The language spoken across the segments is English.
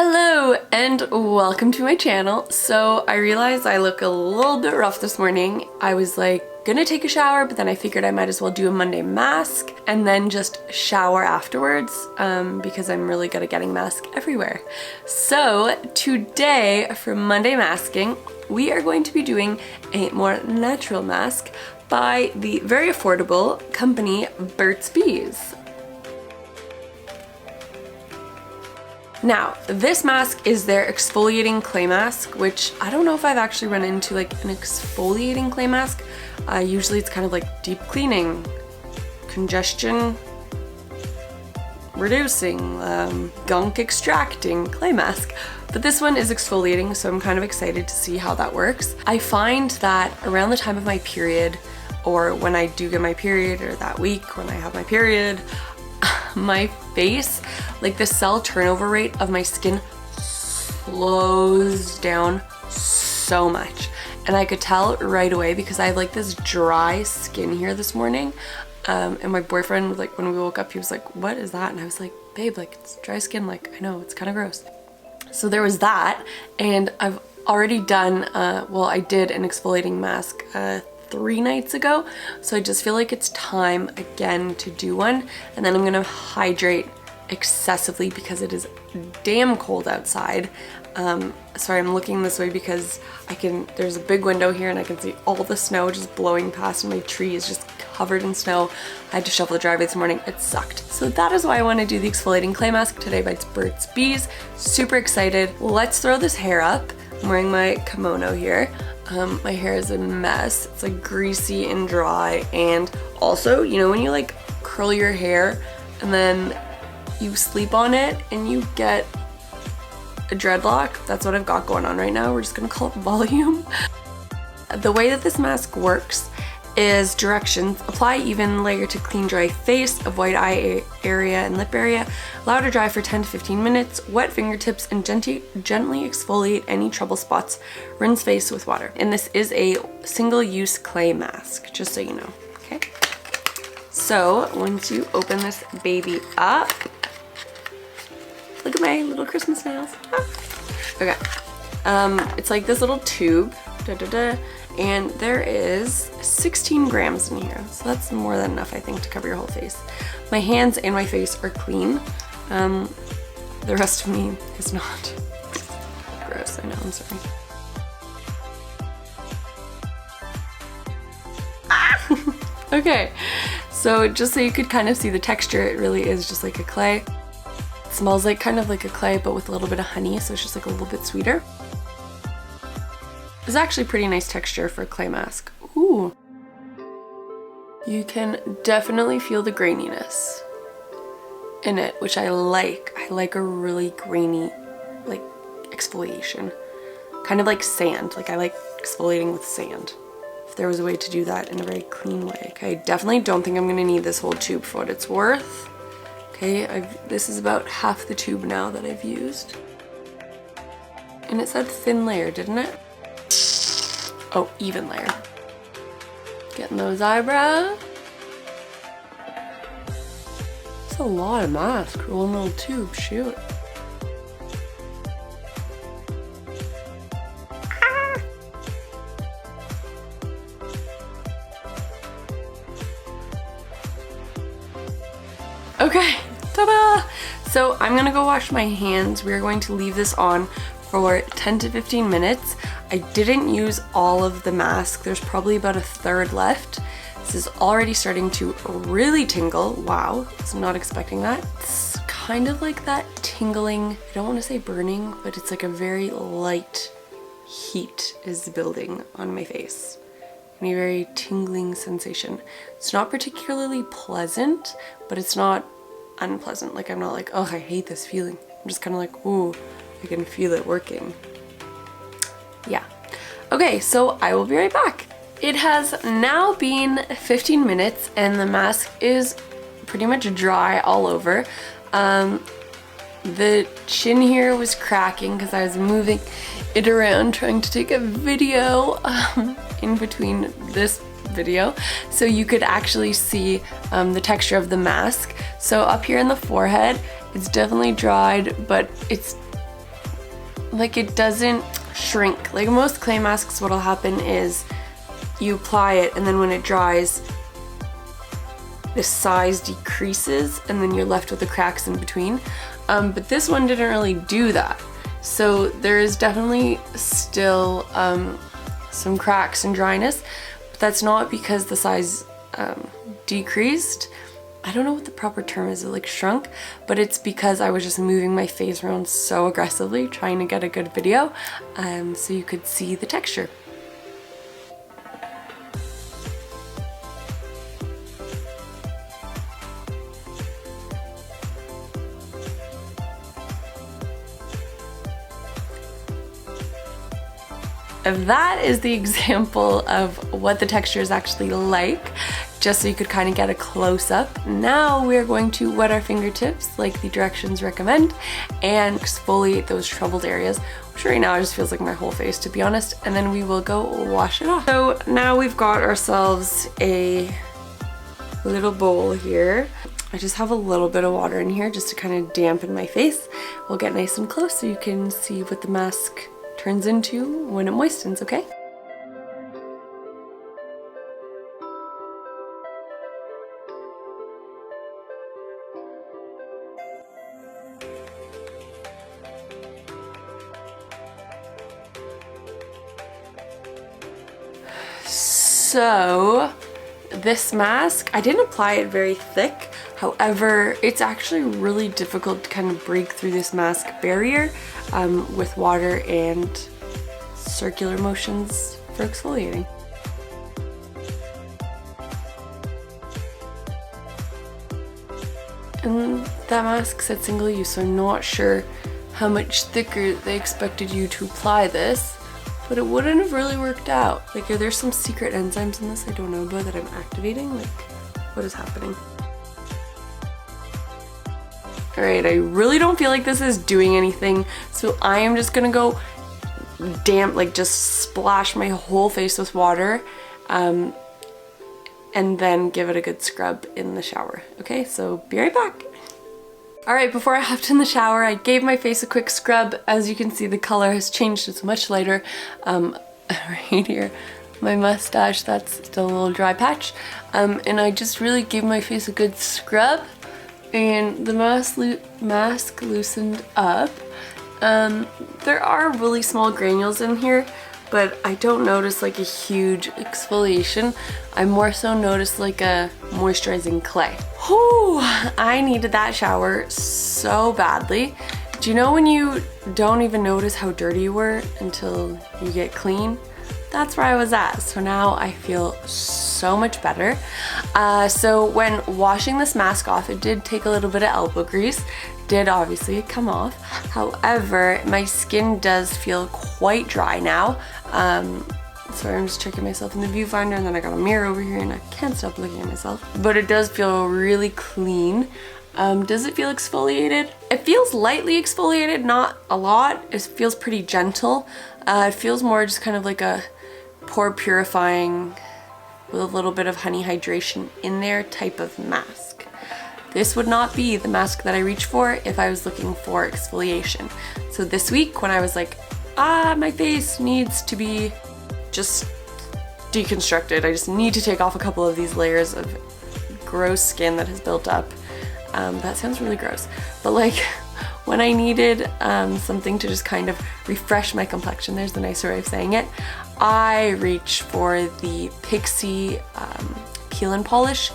Hello and welcome to my channel. So I realized I look a little bit rough this morning. I was like gonna take a shower, but then I figured I might as well do a Monday mask and then just shower afterwards because I'm really good at getting mask everywhere. So today for Monday masking, we are going to be doing a more natural mask by the very affordable company Burts Bees. Now, this mask is their exfoliating clay mask, which I don't know if I've actually run into like an exfoliating clay mask. Usually it's kind of like deep cleaning, congestion reducing, gunk extracting clay mask. But this one is exfoliating, so I'm kind of excited to see how that works. I find that around the time of my period, or when I do get my period, or that week when I have my period, my face, like the cell turnover rate of my skin slows down so much. And I could tell right away because I have like this dry skin here this morning. And my boyfriend, like when we woke up, he was like, "What is that?" And I was like, "Babe, like it's dry skin." Like, I know, it's kind of gross. So there was that. And I've already done, well, I did an exfoliating mask 3 nights ago, so I just feel like it's time again to do one. And then I'm gonna hydrate excessively because it is damn cold outside. Sorry, I'm looking this way because there's a big window here and I can see all the snow just blowing past, and my tree is just covered in snow. I had to shovel the driveway this morning. It sucked. So that is why I want to do the exfoliating clay mask today by Burts Bees. Super excited. Let's throw this hair up. I'm wearing my kimono here. My hair is a mess. It's like greasy and dry, and also, you know, when you like curl your hair and then you sleep on it and you get a dreadlock, that's what I've got going on right now. We're just gonna call it volume. The way that this mask works is directions: apply even layer to clean dry face, avoid eye area and lip area, allow to dry for 10 to 15 minutes, wet fingertips and gently exfoliate any trouble spots, rinse face with water. And this is a single-use clay mask, just so you know, okay? So once you open this baby up, look at my little Christmas nails. Ah. Okay, it's like this little tube, and there is 16 grams in here, so that's more than enough, I think, to cover your whole face. My hands and my face are clean. The rest of me is not. Gross, I know, I'm sorry. Ah! Okay, so just so you could kind of see the texture, it really is just like a clay. It smells like kind of like a clay, but with a little bit of honey, so it's just like a little bit sweeter. It's actually pretty nice texture for a clay mask. Ooh. You can definitely feel the graininess in it, which I like. I like a really grainy, like, exfoliation. Kind of like sand. Like, I like exfoliating with sand. If there was a way to do that in a very clean way. Okay, I definitely don't think I'm gonna need this whole tube for what it's worth. Okay, this is about half the tube now that I've used. And it said thin layer, didn't it? Oh, even layer. Getting those eyebrows. That's a lot of mask for one little tube, shoot. Ah. Okay, ta-da! So I'm gonna go wash my hands. We're going to leave this on for 10 to 15 minutes. I didn't use all of the mask. There's probably about a third left. This is already starting to really tingle. Wow, I was not expecting that. It's kind of like that tingling, I don't want to say burning, but it's like a very light heat is building on my face. And a very tingling sensation. It's not particularly pleasant, but it's not unpleasant. Like, I'm not like, oh, I hate this feeling. I'm just kind of like, ooh, I can feel it working. Yeah. Okay, so I will be right back. It has now been 15 minutes and the mask is pretty much dry all over. The chin here was cracking because I was moving it around trying to take a video in between this video so you could actually see the texture of the mask. So up here in the forehead, it's definitely dried, but it's like it doesn't shrink. Like most clay masks, what'll happen is you apply it and then when it dries, the size decreases and then you're left with the cracks in between. But this one didn't really do that. So there is definitely still some cracks and dryness, but that's not because the size decreased. I don't know what the proper term is, it like shrunk, but it's because I was just moving my face around so aggressively trying to get a good video so you could see the texture. That is the example of what the texture is actually like, just so you could kind of get a close-up. Now we're going to wet our fingertips like the directions recommend and exfoliate those troubled areas, which right now it just feels like my whole face, to be honest, and then we will go wash it off. So now we've got ourselves a little bowl here. I just have a little bit of water in here just to kind of dampen my face. We'll get nice and close so you can see what the mask turns into when it moistens, okay? So this mask, I didn't apply it very thick. However, it's actually really difficult to kind of break through this mask barrier with water and circular motions for exfoliating. And that mask said single use, so I'm not sure how much thicker they expected you to apply this, but it wouldn't have really worked out. Like, are there some secret enzymes in this I don't know about that I'm activating? Like, what is happening? Alright, I really don't feel like this is doing anything, so I am just gonna go damp, like just splash my whole face with water and then give it a good scrub in the shower. Okay, so be right back. Alright, before I hopped in the shower, I gave my face a quick scrub. As you can see, the color has changed, it's much lighter. Right here, my mustache, that's still a little dry patch. And I just really gave my face a good scrub and the mask loosened up. There are really small granules in here, but I don't notice like a huge exfoliation. I more so notice like a moisturizing clay. Whew, I needed that shower so badly. Do you know when you don't even notice how dirty you were until you get clean? That's where I was at. So now I feel so much better. So when washing this mask off, it did take a little bit of elbow grease. Did obviously come off. However, my skin does feel quite dry now. Sorry, I'm just checking myself in the viewfinder and then I got a mirror over here and I can't stop looking at myself. But it does feel really clean. Does it feel exfoliated? It feels lightly exfoliated, not a lot. It feels pretty gentle. It feels more just kind of like a pore purifying with a little bit of honey hydration in there type of mask. This would not be the mask that I reach for if I was looking for exfoliation. So this week when I was like, my face needs to be just deconstructed. I just need to take off a couple of these layers of gross skin that has built up. That sounds really gross, but like when I needed something to just kind of refresh my complexion, there's the nicer way of saying it, I reach for the Pixie Peel and Polish.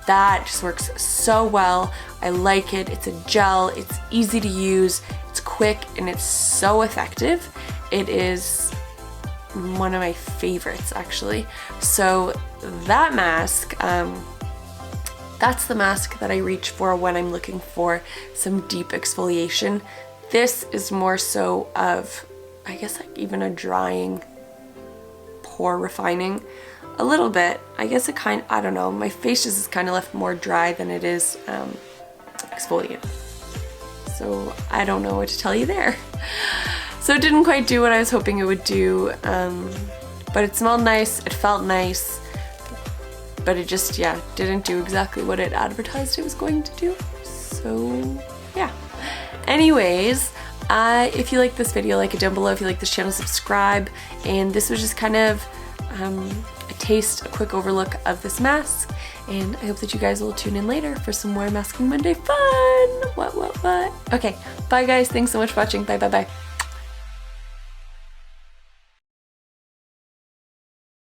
That just works so well. I like it. It's a gel, it's easy to use, it's quick, and it's so effective. It is one of my favorites actually. So that mask, that's the mask that I reach for when I'm looking for some deep exfoliation. This is more so of, I guess, like even a drying, pore refining. A little bit. I guess it I don't know, my face just is kind of left more dry than it is exfoliated. So I don't know what to tell you there. So it didn't quite do what I was hoping it would do, but it smelled nice, it felt nice, but it just, yeah, didn't do exactly what it advertised it was going to do. So yeah. Anyways, If you like this video, like it down below. If you like this channel, subscribe. And this was just kind of a taste, a quick overlook of this mask. And I hope that you guys will tune in later for some more Masking Monday fun. What? Okay, bye guys. Thanks so much for watching. Bye.